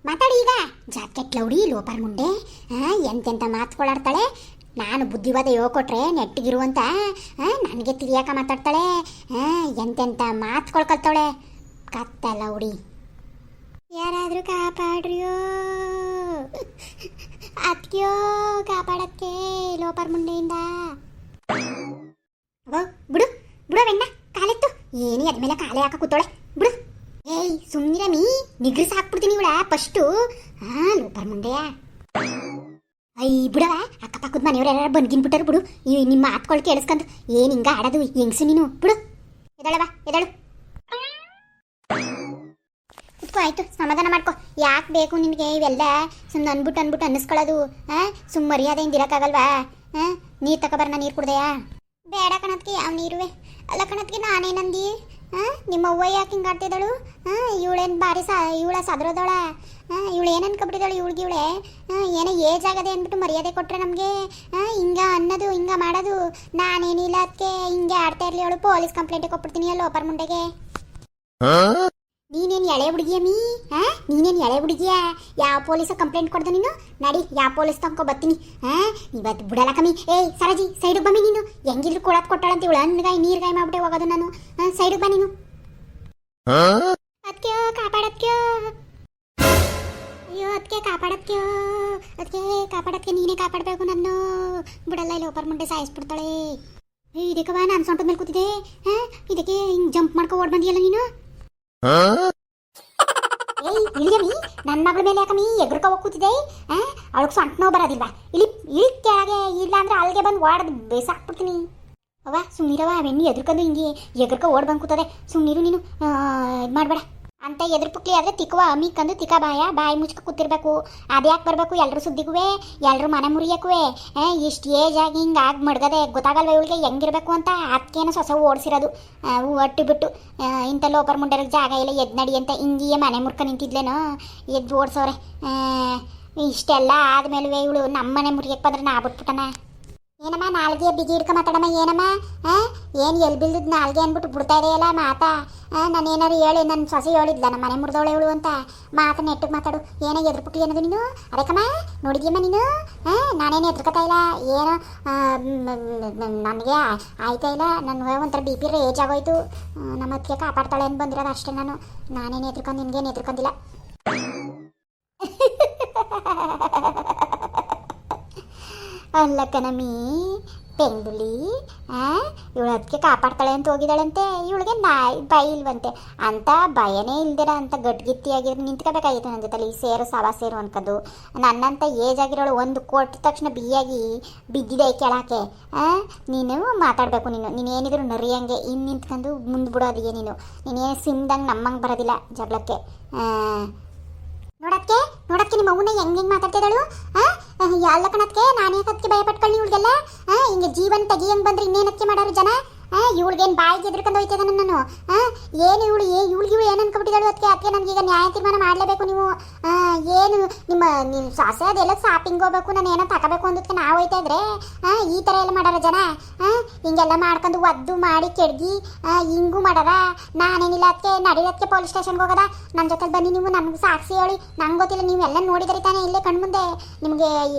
ಮಾತಾಡಿ ಈಗ. ಜಾಕೆಟ್ ಲೌಡಿ ಲೋಪರ್ ಮುಂಡೆ ಎಂತೆಂತ ಮಾತುಗಳಾಡ್ತಾಳೆ. ನಾನು ಬುದ್ಧಿವಾದ ಹೇಳ್ಕೊಟ್ರೆ ನೆಟ್ಟಿಗಿರುವಂತ ನನಗೆ ತಿಳಿಯಾಕ ಮಾತಾಡ್ತಾಳೆ. ಎಂತೆಂತ ಮಾತುಗಳು ಕಲ್ತಾಳೆ ಕತ್ತ ಲೌಡಿ. ಯಾರಾದರೂ ಕಾಪಾಡ್ರಿಯೋ, ಅದ್ಕ್ಯೋ ಕಾಪಾಡಕ್ಕೆ ಲೋಪರ್ ಮುಂಡೆಯಿಂದ. ಬಿಡು ಬಿಡು ಬೆಣ್ಣ, ಕಾಲೆತ್ತು. ಏನಿ ಅದ್ಮೇಲೆ ಕಾಲೇ ಹಾಕ ಕೂತೋಳೆ. ಬಿಡು. ಏಯ್ ಸುಮ್ನಿರಮಿ, ನಿಗ್ರಿಸಿ ಹಾಕ್ಬಿಡ್ತೀನಿ ಇವಳ ಫಸ್ಟು. ಲೋಪರ್ ಮುಂಡೆಯ. ಐ ಬಿಡವ, ಅಕ್ಕಪಕ್ಕದ ಮನೆಯವ್ರು ಯಾರು ಬಂದ್ಗಿನ್ಬಿಟ್ಟರು. ಬಿಡು, ಈ ನಿಮ್ಮ ಮಾತ್ಕೊಳ್ ಕೇಳಿಸ್ಕೊಂಡು ಏನು ಹಿಂಗ ಆಡೋದು ಹೆಂಗ್ಸು ನೀನು. ಬಿಡು, ಎದಳವ ಎದಳು. ಕುತ್ಕೋ, ಆಯ್ತು ಸಮಾಧಾನ ಮಾಡ್ಕೊ. ಯಾಕೆ ಬೇಕು ನಿನಗೆ ಇವೆಲ್ಲ? ಸುಮ್ಮನೆ ಅನ್ಬಿಟ್ಟು ಅನ್ನಿಸ್ಕೊಳ್ಳೋದು. ಸುಮ್ಮ ಮರ್ಯಾದೆಯಿಂದ ಇರೋಕ್ಕಾಗಲ್ವಾ? ನೀರು ತಗೊಬರ್ನ, ನೀರು ಕುಡ್ದೆಯಾ? ಬೇಡ ಕಣತ್ಗೆ, ಯಾವ ನೀರುವೆ ಅಲ್ಲ ಕಣತ್ಗೆ. ನಾನೇನಂದಿ? ನಿಮ್ಮ ಅವ್ವ ಯಾಕೆ ಹಿಂಗೆ ಆಡ್ತಿದ್ದಳು? ಇವಳೇನು ಭಾರಿ ಇವಳ ಸದ್ರೋದೋಳ. ಇವಳು ಏನು ಅನ್ಕೊಬಿಟ್ಟಿದ್ದಾಳು? ಇವಳೆ ಏನೋ ಏಜ್ ಆಗದೆ ಅಂದ್ಬಿಟ್ಟು ಮರ್ಯಾದೆ ಕೊಟ್ರೆ ನಮಗೆ ಹಿಂಗ ಅನ್ನೋದು, ಹಿಂಗ ಮಾಡೋದು. ನಾನೇನಿಲ್ಲ ಅದಕ್ಕೆ ಹಿಂಗೆ ಆಡ್ತಾ ಇರಲಿ. ಅವಳು ಪೊಲೀಸ್ ಕಂಪ್ಲೇಂಟಿಗೆ ಕೊಟ್ಬಿಡ್ತೀನಿ ಅಲ್ಲ ಲೋಪರ್ ಮುಂಡೆಗೆ. ನೀನೇನು ಎಳೆ ಹುಡುಗಿಯ ನೀನೇನು ಎಳೆ ಹುಡುಗಿಯ? ಯಾವ ಪೊಲೀಸ ಕಂಪ್ಲೇಂಟ್ ಕೊಡ್ದೆ ನೀನು? ನಡಿ, ಯಾವ ಪೊಲೀಸ್ ತಗೊಂಕೊ ಬರ್ತೀನಿ. ಇವತ್ತು ಬಿಡಲ್ಲ ಕಮ್ಮಿ. ಏಯ್ ಸರಜಿ, ಸೈಡಿಗೆ ಬಮ್ಮಿ ನೀನು. ಹೆಂಗಿದ್ರು ಕೊಡೋದು ಕೊಟ್ಟಾಳಂತ ಇವಳು ಹಣ್ಣುಗಾಯಿ ನೀರ್ಗಾಯಿ ಮಾಡ್ಬಿಟ್ಟೆ ಹೋಗೋದು ನಾನು. ಸೈಡಿಗೆ ಬಾ ನೀನು. ಅದಕ್ಕೆ ಕಾಪಾಡತ್ಕ್ಯೋ. ಅಯ್ಯೋ ಅದಕ್ಕೆ ಕಾಪಾಡತ್ಕ್ಯೋ, ಅದಕ್ಕೆ ಕಾಪಾಡತ್ಕೆ. ನೀನೇ ಕಾಪಾಡಬೇಕು ನನ್ನ. ಬಿಡಲ್ಲ ಇಲ್ಲಿ ಲೋಪರ್ ಮುಂಡೆ ಸಾಯಿಸ್ಬಿಡ್ತಾಳೆ. ಇದಕ್ಕವ ನಾನು ಸೊಂಟದ ಮೇಲೆ ಕೂತಿದ್ದೆ. ಇದಕ್ಕೆ ಹಿಂಗೆ ಜಂಪ್ ಮಾಡ್ಕೊ ಓಡ್ ಬಂದಿಯಲ್ಲ ನೀನು. ಏಯ್ ಇಳಿಯಮಿ, ನನ್ನ ಮಗಳ ಮೇಲೆ ಯಾಕಮ್ಮಿ ಎಗ್ರಕ ಹೋಗಿ ಕೂತಿದ್ದೆ? ಅವಳಿಗೆ ಸೊಂಟ ನೋವು ಬರೋದಿಲ್ವಾ? ಇಳಿ ಇಳಿ ಕೆಳಗೆ. ಇಲ್ಲ ಅಂದ್ರೆ ಅಲ್ಲಿಗೆ ಬಂದು ಓಡೋದು ಬೇಸಾಕ್ಬಿಡ್ತೀನಿ. ಅವ್ವ ಸುಮ್ಮನಿರವ, ಬೆಣ್ಣಿ ಎದ್ರಕೊಂಡು ಹಿಂಗೆ ಎಗ್ರಕ ಓಡ್ ಬಂದು ಕೂತದೆ. ಸುಮ್ಮನಿರು ನೀನು, ಇದು ಮಾಡಬೇಡ ಅಂತ. ಎದ್ರ ಪುಕ್ಲಿ ಆದರೆ ತಿಕ್ಕುವ ಅಮ್ಮಿಕ್ಕಂದು ತಿಕ್ಕ ಬಾಯಿ ಮುಚ್ಕ ಕೂತಿರ್ಬೇಕು. ಅದ್ಯಾಕೆ ಬರಬೇಕು ಎಲ್ರು ಸುದ್ದಿಗುವೆ, ಎಲ್ರು ಮನೆ ಮುರಿಯಕ್ಕುವೆ. ಇಷ್ಟು ಏಜ್ ಆಗಿ ಹಿಂಗೆ ಆಗಿ ಮಡ್ಗದೆ ಗೊತ್ತಾಗಲ್ವ ಇವಳಿಗೆ ಹೆಂಗಿರ್ಬೇಕು ಅಂತ. ಅದಕ್ಕೇನೋ ಸೊಸ ಓಡಿಸಿರೋದು ಒಟ್ಟು ಬಿಟ್ಟು. ಇಂಥ ಲೋಪರ್ ಮುಂಡರಿಗೆ ಜಾಗ ಇಲ್ಲ, ಎದ್ ನಡಿ ಅಂತ ಹಿಂಗಿಯೇ ಮನೆ ಮುರ್ಕ ನಿಂತಿದ್ಲೇನೋ, ಎದ್ದು ಓಡಿಸೋರೆ. ಇಷ್ಟೆಲ್ಲ ಆದಮೇಲೆ ಇವಳು ನಮ್ಮ ಮನೆ ಮುರಿಯಕ್ಕೆ ಬಂದ್ರೆ ನಾ ಬಿಟ್ಬಿಟ್ಟನ. ಏನಮ್ಮ ನಾಲ್ಗೆ ಬಿಗಿ ಹಿಡ್ಕ ಮಾತಾಡಮ್ಮ. ಏನಮ್ಮ ಏನು ಎಲ್ಲಿ ಬಿಲ್ದಿದ್ದು ನಾಲ್ಗೆ ಅಂದ್ಬಿಟ್ಟು ಬಿಡ್ತಾ ಇದೆಯಲ್ಲ ಮಾತಾ? ನಾನು ಏನಾರು ಹೇಳಿ ನನ್ನ ಸೊಸೆ ಹೇಳಿದ್ಲ ನಮ್ಮ ಮನೆ ಮುರಿದವಳೆ ಇವಳು ಅಂತ. ಮಾತು ನೆಟ್ಟಿಗೆ ಮಾತಾಡು. ಏನೋ ಎದ್ರುಪುಟ್ಟಿ ಅನ್ನೋದು ನೀನು? ಅದಕ್ಕಮ್ಮ ನೋಡಿದ್ಯಮ್ಮ ನೀನು? ನಾನೇನು ಎದ್ರಕತಾ ಇಲ್ಲ. ಏನೋ ನನಗೆ ಆಯ್ತಾ ಇಲ್ಲ. ನನಗೆ ಒಂಥರ ಬಿ ಪಿ ಏಜ್ ಆಗೋಯ್ತು. ನಮ್ಮ ಅದಕ್ಕೆ ಕಾಪಾಡ್ತಾಳೆ ಅಂತ ಬಂದಿರೋದು ಅಷ್ಟೇ. ನಾನೇನು ಎದ್ರುಕೊಂಡು ನಿನ್ಗೇನು ಎದ್ರುಕೊಂಡಿಲ್ಲ. ಅಲ್ಲ ಕಣಮಿ ಪೆಂಗುಲಿ, ಇವಳು ಅದಕ್ಕೆ ಕಾಪಾಡ್ತಾಳೆ ಅಂತ ಹೋಗಿದ್ದಾಳಂತೆ. ಇವಳಿಗೆ ಭಯ ಇಲ್ವಂತೆ. ಅಂತ ಭಯನೇ ಇಲ್ದಿರ ಅಂತ ಗಟ್ಟಿಗಿತ್ತಿಯಾಗಿರೋ ನಿಂತ್ಕೋಬೇಕಾಗಿತ್ತು ನನ್ನ ಜೊತೆಲಿ. ಸೇರು ಸವಾ ಸೇರು ಅನ್ಕೋದು. ನನ್ನಂತ ಏಜ್ ಆಗಿರೋಳು ಒಂದು ಕೊಟ್ಟ ತಕ್ಷಣ ಬಿಯಾಗಿ ಬಿದ್ದಿದೆ ಕೆಳಕ್ಕೆ. ನೀನು ಮಾತಾಡಬೇಕು. ನೀನೇನಿದ್ರು ನರಿಯಂಗೆ ಇನ್ನು ನಿಂತ್ಕೊಂಡು ಮುಂದೆ ಬಿಡೋದಿಗೆ. ನೀನೇನು ಸಿಮ್ದಂಗೆ ನಮ್ಮಂಗೆ ಬರೋದಿಲ್ಲ ಜಗಳಕ್ಕೆ. ನೋಡಕ್ಕೆ ನಿಮ್ಮ ಅವ್ವನ್ನ ಹೆಂಗೆ ಮಾತಾಡ್ತಿದ್ದಾಳು? ಎಲ್ಲ ಕಣಕ್ಕೆ ನಾನೇ ಅದಕ್ಕೆ ಭಯ ಪಟ್ಕೊಳ್ಳಿ ಇವಳಿಗೆಲ್ಲ. ಹಿಂಗೆ ಜೀವನ ತೆಗಿಯಂಗೆ ಬಂದ್ರೆ ಇನ್ನೇನಕ್ಕೆ ಮಾಡೋರು ಜನ? ಇವಳಿಗೇನು ಬಾಯಿಗೆ ಎದ್ರಕೊಂಡು ಹೋಯ್ತದ ನಾನು. ಏನು ಇವಳಿಗೆ ಏನು ಅನ್ಕೊಬಿಟ್ಟಿದ್ದಾಳು? ಅದಕ್ಕೆ ನನಗೀಗ ನ್ಯಾಯ ತೀರ್ಮಾನ ಮಾಡಲೇಬೇಕು ನೀವು. ಏನು ನಿಮ್ಮ ಸೊಸೆ ಅದೆಲ್ಲ ಶಾಪಿಂಗ್ ಹೋಗ್ಬೇಕು, ನಾನು ಏನೋ ತಗೋಬೇಕು ಅಂದಕ್ಕೆ ನಾವು ಹೋಯ್ತಾ ಇದ್ರೆ ಈ ಥರ ಎಲ್ಲ ಮಾಡಾರ ಜನ. ಹಿಂಗೆಲ್ಲ ಮಾಡ್ಕೊಂಡು ಒದ್ದು ಮಾಡಿ ಕೆಡ್ಗಿ ಹಿಂಗೂ ಮಾಡಾರ. ನಾನೇನಿಲ್ಲ ಅದಕ್ಕೆ ನಡೀಲಕ್ಕೆ ಪೊಲೀಸ್ ಸ್ಟೇಷನ್ಗೆ ಹೋಗೋದ? ನನ್ನ ಜೊತೆಲಿ ಬನ್ನಿ ನೀವು, ನಮ್ಗೆ ಸಾಕ್ಷಿ ಹೇಳಿ. ನಂಗೆ ಗೊತ್ತಿಲ್ಲ, ನೀವೆಲ್ಲ ನೋಡಿದ್ರಿ ತಾನೇ ಇಲ್ಲೇ ಕಣ್ಮುಂದೆ. ನಿಮಗೆ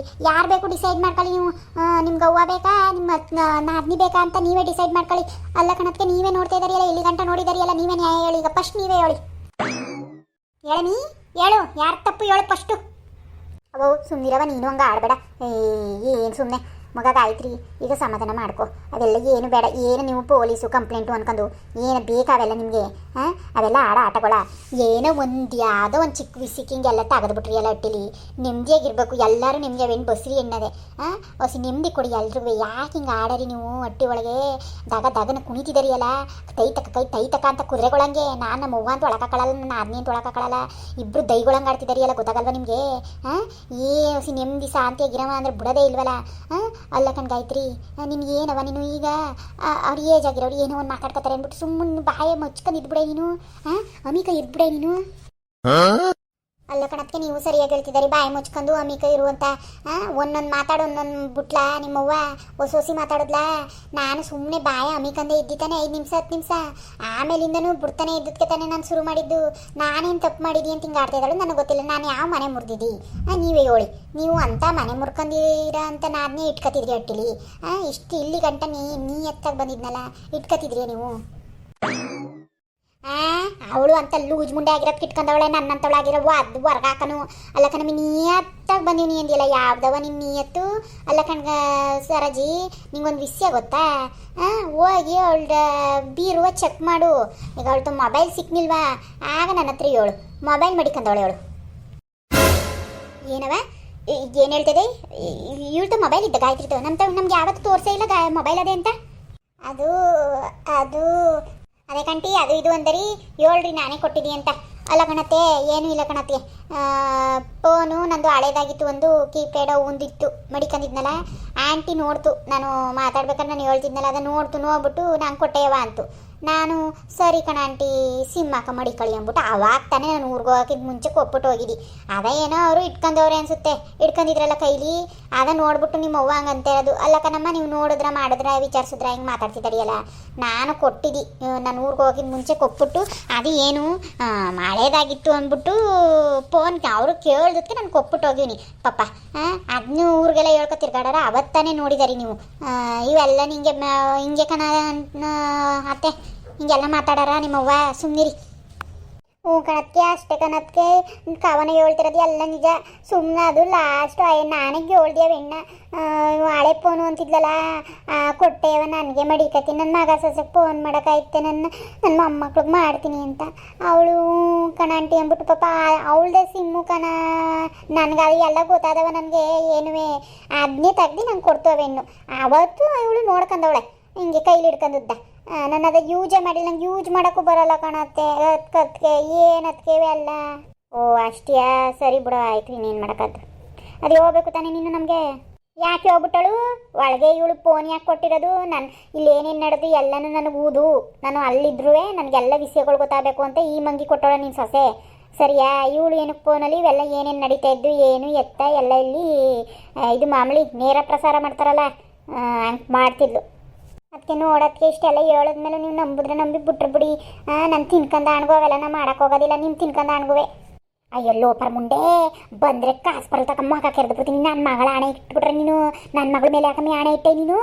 ಯಾರು ಬೇಕು ಡಿಸೈಡ್ ಮಾಡ್ಕೊಳ್ಳಿ ನೀವು. ನಿಮ್ಗೆ ಅವ್ವ ಬೇಕಾ ನಿಮ್ಮ ನಾದ್ನಿ ಬೇಕಾ ಅಂತ ನೀವೇ ಡಿಸೈಡ್ ಮಾಡ್ಕೊಳ್ಳಿ. ಅಲ್ಲ ಕಣಕ್ಕೆ, ನೀವೇ ನೋಡ್ತಾ ಇದ್ದಾರಿಯಲ್ಲ, ಇಲ್ಲಿ ಗಂಟ ನೋಡಿದಾರಿಯಲ್ಲ, ನೀವೇ ನ್ಯಾಯ ಹೇಳಿ. ಈಗ ಫಸ್ಟ್ ನೀವೇ ಹೇಳಿ. ಹೇಳಮಿ ಹೇಳು, ಯಾರು ತಪ್ಪು ಹೇಳು ಫಸ್ಟು. ಅವೋ ಸುಮ್ಮನಿರವ ನೀನು, ಹಂಗೆ ಆಡಬೇಡ. ಏನು ಸುಮ್ಮನೆ ಮಗ ಆಯ್ತ್ರಿ, ಈಗ ಸಮಾಧಾನ ಮಾಡ್ಕೊ. ಅವೆಲ್ಲ ಏನು ಬೇಡ. ಏನು ನೀವು ಪೊಲೀಸು ಕಂಪ್ಲೇಂಟು ಅನ್ಕೊಂಡು ಏನು ಬೇಕಾವೆಲ್ಲ ನಿಮಗೆ? ಅವೆಲ್ಲ ಆಟಗಳ. ಏನೋ ಯಾವುದೋ ಒಂದು ಚಿಕ್ಕ ವಿಸಿಕ್ ಹಿಂಗೆಲ್ಲ ತೆಗೆದ್ಬಿಟ್ರಿ ಎಲ್ಲ ಒಟ್ಟಿಲಿ. ನೆಮ್ಮದಿಯಾಗಿರ್ಬೇಕು ಎಲ್ಲರೂ. ನಿಮಗೆ ಅವೇನು ಬಸ್ರಿ ಎನ್ನದೆ ಹೊಸಿ ನೆಮ್ಮದಿ ಕೊಡಿ ಎಲ್ರೂ. ಯಾಕೆ ಹಿಂಗೆ ಆಡರಿ ನೀವು? ಹೊಟ್ಟೆ ಒಳಗೆ ದಗನ ಕುಣಿತಿದ್ದೀರಿ ಅಲ್ಲ, ಕೈ ತಕ ಅಂತ ಕುದುರೆಗೊಳಂಗೆ. ನಾನು ನಮ್ಮ ಅವ್ವ ಅಂತ ಒಳಕಾಕೊಳ್ಳಲ್ಲ, ನನ್ನ ಆದ್ನಿ ಅಂತ ಒಳಕಾಕೊಳ್ಳಲ್ಲ. ಇಬ್ಬರು ದೈಗೊಳಂಗೆ ಆಡ್ತಿದ್ದಾರಿ ಅಲ್ಲ, ಗೊತ್ತಾಗಲ್ವ ನಿಮಗೆ? ಹೊಸಿ ನೆಮ್ಮದಿ ಶಾಂತಿಯಾಗಿರವ ಅಂದ್ರೆ ಬಿಡೋದೇ ಇಲ್ವಲ್ಲ. ಅಲ್ಲ ಕಣ್ ಗಾಯತ್ರಿ, ನಿನ್ಗೆ ಏನವ ನೀನು ಈಗ ಅವ್ರು ಏಜ್ ಆಗಿರೋರು ಏನೋ ಒಂದು ಮಾತಾಡ್ಕೊತಾರೆ ಅಂದ್ಬಿಟ್ಟು ಸುಮ್ಮನೆ ಬಾಯ ಮುಚ್ಕೊಂಡು ಇದ್ಬಿಡೆ ನೀನು. ಅಮಿಕ ಇದ್ಬಿಡೆ ನೀನು. ಅಲ್ಲ ಅಲ್ಲ ಕಣಕ್ಕೆ ನೀವು ಸರಿಯಾಗಿ ಹೇಳ್ತಿದ್ದೀರಿ, ಬಾಯಿ ಮುಚ್ಕೊಂಡು ಅಮಿಕ ಇರುವಂತ ಒಂದೊಂದು ಮಾತಾಡು ಒಂದೊಂದು ಬಿಟ್ಲ ನಿಮ್ಮವ್ವ ಹೊಸಿ ಮಾತಾಡಿದ್ಲಾ. ನಾನು ಸುಮ್ಮನೆ ಬಾಯ ಅಮಿಕಂದೆ ಇದ್ದಿತ್ತಾನೆ 5 ನಿಮಿಷ 10 ನಿಮಿಷ, ಆಮೇಲಿಂದನೂ ಬಿಡ್ತಾನೆ ಇದ್ದಕ್ಕೆ ತಾನೇ ನಾನು ಶುರು ಮಾಡಿದ್ದು. ನಾನೇನು ತಪ್ಪು ಮಾಡಿದಿ ಅಂತ ಹಿಂಗೆ ಆಡ್ತಾ ಇದ್ದಾಳು, ನನಗೆ ಗೊತ್ತಿಲ್ಲ. ನಾನು ಯಾವ ಮನೆ ಮುರಿದಿದ್ದಿ ನೀವೇ ಹೇಳಿ. ನೀವು ಅಂತ ಮನೆ ಮುರ್ಕೊಂಡಿರ ಅಂತ ನಾದನ್ನೇ ಇಟ್ಕೊತಿದ್ರಿ ಅಟ್ಟಿಲಿ. ಇಷ್ಟು ಇಲ್ಲಿ ಗಂಟ ನೀ ಎತ್ತಾಗ ಬಂದಿದ್ನಲ್ಲ, ಇಟ್ಕೊತಿದ್ರಿ ನೀವು. ಅವಳು ಅಂತ ಲೂಜ್ ಮುಂಡೆ ಆಗಿರೋದು ಇಟ್ಕೊಂಡವಳೆ, ನನ್ನಂತವಳಾಗಿರೋ ಅದು ಹೊರ್ಗಾಕನು. ಅಲ್ಲ ಕಣಮಿ ನೀಯತ್ತಾಗಿ ಬಂದೀವಿ ಅಂದಿಲ್ಲ, ಯಾವ್ದವ ನಿನ್ನ ನೀಯತ್ತು. ಅಲ್ಲ ಕಣ್ಗ ಸರಜಿ, ನಿಂಗೊಂದು ವಿಷಯ ಗೊತ್ತಾ? ಹೋಗಿ ಅವಳ ಬೀರುವ ಚೆಕ್ ಮಾಡು. ಈಗ ಅವಳ್ದು ಮೊಬೈಲ್ ಸಿಕ್ನಿಲ್ವಾ, ಆಗ ನನ್ನ ಹತ್ರ ಹೇಳು. ಮೊಬೈಲ್ ಮಡಿಕೊಂಡವಳೆ ಅವಳು. ಏನವ ಏನು ಹೇಳ್ತಿದೆ? ಇವಳ್ದು ಮೊಬೈಲ್ ಇದ್ದ ಗಾಯತ್ರಿದು ನಮ್ಗೆ ಯಾವತ್ತೂ ತೋರಿಸೇ ಇಲ್ಲ ಮೊಬೈಲ್ ಅದೇ ಅಂತ. ಅದು ಅದು ಅದೇ ಕಂಟಿ, ಅದು ಇದು ಅಂದರಿ ಹೇಳ್ರಿ ನಾನೇ ಕೊಟ್ಟಿದ್ದೀನಿ ಅಂತ. ಅಲ್ಲ ಕಣತ್ತೆ, ಏನೂ ಇಲ್ಲ ಕಣತ್ತೆ. ಫೋನು ನಂದು ಹಳೇದಾಗಿತ್ತು, ಒಂದು ಕೀಪ್ಯಾಡ್ ಒಂದಿತ್ತು ಮಡಿಕೊಂಡಿದ್ನಲ್ಲ. ಆಂಟಿ ನೋಡ್ತು, ನಾನು ಮಾತಾಡ್ಬೇಕಾದ್ರೆ ನಾನು ಹೇಳ್ತಿದ್ನಲ್ಲ, ಅದನ್ನು ನೋಡ್ಬಿಟ್ಟು ನಾನು ಕೊಟ್ಟೆಯವ ಅಂತು. ನಾನು ಸರಿ ಕಣ ಆಂಟಿ ಸಿಮ್ ಹಾಕ ಮಡಿಕಳಿ ಅಂದ್ಬಿಟ್ಟು ಅವಾಗ ತಾನೇ ನಾನು ಊರಿಗೆ ಹೋಗೋಕ್ಕಿಂತ ಮುಂಚೆ ಕೊಟ್ಬಿಟ್ಟು ಹೋಗಿದ್ದಿ. ಅದ ಏನೋ ಅವರು ಇಟ್ಕೊಂಡವ್ರೆ ಅನ್ಸುತ್ತೆ, ಇಟ್ಕೊಂಡಿದ್ರಲ್ಲ ಕೈಲಿ, ಅದ ನೋಡ್ಬಿಟ್ಟು ನಿಮ್ಮ ಅವ್ವ ಹಂಗಂತ ಇರೋದು. ಅಲ್ಲ ಕಣಮ್ಮ, ನೀವು ಮಾಡಿದ್ರ ವಿಚಾರಿಸಿದ್ರ ಹಿಂಗೆ ಮಾತಾಡ್ತಿದ್ದಾರಿಯಲ್ಲ. ನಾನು ಕೊಟ್ಟಿದ್ದಿ, ನಾನು ಊರಿಗೆ ಹೋಗಿದ್ದ ಮುಂಚೆ ಕೊಟ್ಬಿಟ್ಟು ಅದು ಏನು ಹಳೇದಾಗಿತ್ತು ಅಂದ್ಬಿಟ್ಟು ಫೋನ್ ಅವರು ಕೇಳ್ದಕ್ಕೆ ನಾನು ಕೊಟ್ಬಿಟ್ಟು ಹೋಗಿವ್ನಿ ಪಾಪ. ಅದನ್ನು ಊರಿಗೆಲ್ಲ ಹೇಳ್ಕೊತಿರ್ಗಾಡಾರ, ಅವತ್ತಾನೇ ನೋಡಿದಾರಿ ನೀವು. ಇವೆಲ್ಲ ನಿಂಗೆ ಹಿಂಗೆ ಕಣ ಅತ್ತೆ, ಹಿಂಗೆಲ್ಲ ಮಾತಾಡಾರ ನಿಮ್ಮವ್ವ, ಸುಮ್ಮನಿರಿ. ಕಣಕ್ಕೆ ಅಷ್ಟೇ ಕಣಕ್ಕೆ, ಕವನ ಹೇಳ್ತಿರೋದು ಎಲ್ಲ ನಿಜ. ಸುಮ್ಮನೆ ಅದು ಲಾಸ್ಟು ನಾನಿಗೆ ಹೇಳ್ದೆ ಬೆಣ್ಣ ಹಳೆ ಫೋನು ಅಂತಿದ್ಲಲ್ಲ, ಕೊಟ್ಟೆವ ನನಗೆ ಮಡಿಕತ್ತೀನಿ, ನನ್ನ ಮಗ ಸೊಸೆಗೆ ಫೋನ್ ಮಾಡೋಕ್ಕಾಯ್ತೆ, ನನ್ನ ಮೊಮ್ಮಕ್ಳಿಗೆ ಮಾಡ್ತೀನಿ ಅಂತ. ಅವಳು ಕಣ ಆಂಟಿ ಅಂದ್ಬಿಟ್ಟು ಪಾಪ ಅವಳದೇ ಸಿಮ್ಮು ಕಣ. ನನಗೆ ಅದು ಎಲ್ಲ ಗೊತ್ತಾದವ, ನನಗೆ ಏನುವೆ ಅದನ್ನೇ ತೆಗ್ದು ನಂಗೆ ಕೊಡ್ತವೆನ್ನು. ಅವತ್ತು ಅವಳು ನೋಡ್ಕೊಂಡವಳೆ ಹಿಂಗೆ ಕೈಲಿ ಹಿಡ್ಕೊಂಡದ್ದ. ನಾನು ಅದು ಯೂಜೇ ಮಾಡಿಲ್ಲ, ನಂಗೆ ಯೂಸ್ ಮಾಡೋಕ್ಕೂ ಬರೋಲ್ಲ ಕಣತ್ತೆ. ಅದಕ್ಕೆ ಏನದಕ್ಕೆ ಅಲ್ಲ. ಓ ಅಷ್ಟೇ, ಸರಿ ಬಿಡೋ, ಆಯ್ತು, ಇನ್ನೇನು ಮಾಡೋಕ್ಕದ್ದು. ಅದು ಹೋಗ್ಬೇಕು ತಾನೇ ನೀನು ನಮಗೆ. ಯಾಕೆ ಹೋಗ್ಬಿಟ್ಟಳು ಒಳಗೆ? ಇವಳು ಫೋನ್ ಯಾಕೆ ಕೊಟ್ಟಿರೋದು? ನಾನು ಇಲ್ಲಿ ಏನೇನು ನಡೆದು ಎಲ್ಲನೂ ನನಗೆ ಊದು. ನಾನು ಅಲ್ಲಿದ್ರೂ ನನಗೆಲ್ಲ ವಿಷಯಗಳು ಗೊತ್ತಾಗಬೇಕು ಅಂತ ಈ ಮಂಗಿ ಕೊಟ್ಟೋಳ ನಿನ್ನ ಸೊಸೆ, ಸರಿಯಾ? ಇವಳು ಏನಕ್ಕೆ ಫೋನಲ್ಲಿ ಇವೆಲ್ಲ ಏನೇನು ನಡೀತಾ ಇದ್ದು ಏನು ಎತ್ತ ಎಲ್ಲ ಇಲ್ಲಿ ಇದು ಮಾಮೂಲಿ ನೇರ ಪ್ರಸಾರ ಮಾಡ್ತಾರಲ್ಲ, ಹಂಗೆ ಮಾಡ್ತಿದ್ಲು. ಅದಕ್ಕೆ ನೋಡೋದಕ್ಕೆ ಇಷ್ಟೆಲ್ಲ ಹೇಳಿದ್ಮೇಲೆ ನೀವು ನಂಬಿದ್ರೆ ನಂಬಿ ಬಿಟ್ರು ಬಿಡಿ. ನಾನು ತಿನ್ಕೊಂಡು ಅಣ್ಗೋ ಅವೆಲ್ಲ ನಾನು ಮಾಡೋಕೆ ಹೋಗೋದಿಲ್ಲ, ನಿಮ್ಮ ತಿನ್ಕೊಂಡು ಅಣ್ಗುವೆ. ಅಯ್ಯೋ ಲೋಪರ್ ಮುಂಡೆ, ಬಂದರೆ ಕಾಸು ಬರಲ್ತಕ್ಕ ಮಗ ಕೆರೆದ್ಬಿಡ್ತೀನಿ. ನನ್ನ ಮಗಳ ಹಣೆ ಇಟ್ಬಿಟ್ರೆ ನೀನು, ನನ್ನ ಮಗಳ ಮೇಲೆ ಯಾಕಮ್ಮಿ ಹಣೆ ಇಟ್ಟೆ ನೀನು?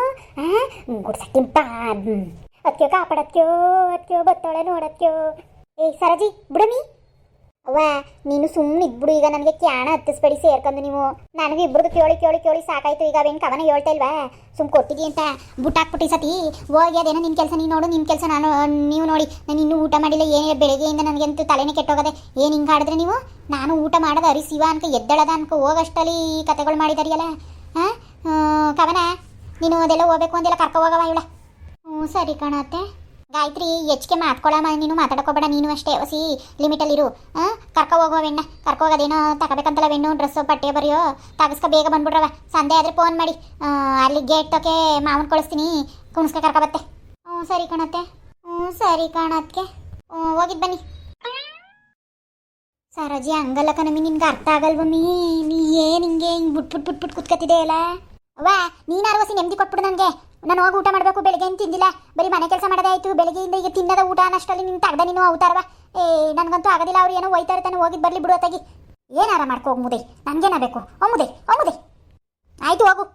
ಗುಡ್ಸಕ್ಕಿಂಪ ಅದಕ್ಕೆ ಕಾಪಾಡತ್ಯೋ ಬತ್ತೋಳೆ ನೋಡತ್ಯೋ. ಸರಜಿ ಬಿಡಮಿ ಅವ್ವ, ನೀನು ಸುಮ್ಮನೆ ಇದ್ಬಿಡು. ಈಗ ನನಗೆ ಕ್ಯಾಣ ಹತ್ತಿಸ್ಬೇಡಿ ಸೇರ್ಕೊಂಡು ನೀವು. ನನಗೆ ಇಬ್ಬರದು ಕೇಳಿ ಸಾಕಾಯ್ತು. ಈಗ ಅವೇನು ಕವನ ಹೇಳ್ತಾ ಇಲ್ವಾ? ಸುಮ್ಮನೆ ಕೊಟ್ಟಿದ್ದಿ ಅಂತ ಬುಟ್ಟಾಕ್ಬಿಟ್ಟು ಸತಿ ಹೋಗಿ ಅದೇನೋ ನಿನ್ನ ಕೆಲಸ ನೀನು ನೋಡು, ನಿಮ್ಮ ಕೆಲಸ ನೀವು ನೋಡಿ. ನಾನು ಇನ್ನೂ ಊಟ ಮಾಡಿಲ್ಲ, ಏನೇ ಬೆಳಗ್ಗೆಯಿಂದ ನನಗಂತೂ ತಲೆನೇ ಕೆಟ್ಟೋಗದೆ. ಏನು ಹಿಂಗೆ ಆಡಿದ್ರೆ ನೀವು? ನಾನು ಊಟ ಮಾಡೋದು ಅರಿಸಿವ ಅನ್ಕ ಎದ್ದಳದ ಅನ್ಕ ಹೋಗಷ್ಟಲ್ಲಿ ಕತೆಗಳು ಮಾಡಿದಾರಿಯಲ್ಲ. ಕವನ ನೀನು ಅದೆಲ್ಲ ಹೋಗ್ಬೇಕು ಅಂದೆಲ್ಲ ಕರ್ಕೊ ಹೋಗವ ಇವಳ. ಸರಿ ಕಣತ್ತೆ. ಗಾಯತ್ರಿ ಹೆಚ್ಚಿಗೆ ಮಾತ್ಕೊಳ್ಳಮ್ಮ, ನೀನು ಮಾತಾಡ್ಕೋಬೇಡ. ನೀನು ಅಷ್ಟೇ ಹೊಸಿ ಲಿಮಿಟಲ್ಲಿರು. ಕರ್ಕೊ ಹೋಗುವವೆಣ್ಣ, ಕರ್ಕೊ ಹೋಗೋದೇನೋ ತಗೋಬೇಕಂತಲ್ಲ ವೆಣ್ಣು, ಡ್ರೆಸ್ಸು ಬಟ್ಟೆ ಬರೆಯೋ ತಗಸ್ಕೊ, ಬೇಗ ಬಂದ್ಬಿಡ್ರವ. ಸಂದೆ ಆದರೆ ಫೋನ್ ಮಾಡಿ, ಅಲ್ಲಿ ಗೇಟ್ ತೋಕೆ ಮಾವನ್ ಕಳಿಸ್ತೀನಿ, ಕುಣಿಸ್ಕೆ ಕರ್ಕೊಬತ್ತೆ. ಸರಿ ಕಣತ್ತೆ. ಸರಿ ಕಣಕ್ಕೆ, ಹೋಗಿದ್ದು ಬನ್ನಿ. ಸರೋಜಿ ಹಂಗಲ್ಲ ಕಣಮಿ, ನಿನ್ಗೆ ಅರ್ಥ ಆಗಲ್ವಮ್ಮಿ. ನೀ ಏನು ಹಿಂಗೆ ಹಿಂಗೆ ಬಿಟ್ಬಿಟ್ಟು ಕೂತ್ಕೊತಿದೆ ಅಲ್ಲ. ಅವ್ವ ನೀನಾರು ಹೊಸಿ ನೆಮ್ಮದಿ ಕೊಟ್ಬಿಡು ನನಗೆ. ನಾನು ಹೋಗಿ ಊಟ ಮಾಡಬೇಕು. ಬೆಳಗ್ಗೆ ಏನು ತಿಂದಿಲ್ಲ, ಬರೀ ಮನೆ ಕೆಲಸ ಮಾಡೋದೇ ಆಯಿತು. ಬೆಳಗ್ಗೆಯಿಂದ ಈಗ ತಿನ್ನದ ಊಟ ಅನ್ನಷ್ಟಲ್ಲಿ ನಿನ್ನ ತಗದ ನೀನು ಅವತಾರವ. ನನಗಂತೂ ಆಗೋದಿಲ್ಲ. ಅವ್ರು ಏನೋ ಹೋಯ್ತಾ ಇರ್ತಾನೆ, ಹೋಗಿದ್ದು ಬರಲಿ ಬಿಡು ಅತ್ತಾಗಿ. ಏನಾರ ಮಾಡ್ಕೊ ಹೋಗ್ಮುದೆ, ನನಗೇನ ಬೇಕು? ಮುದೆ ಆಯಿತು ಹೋಗು.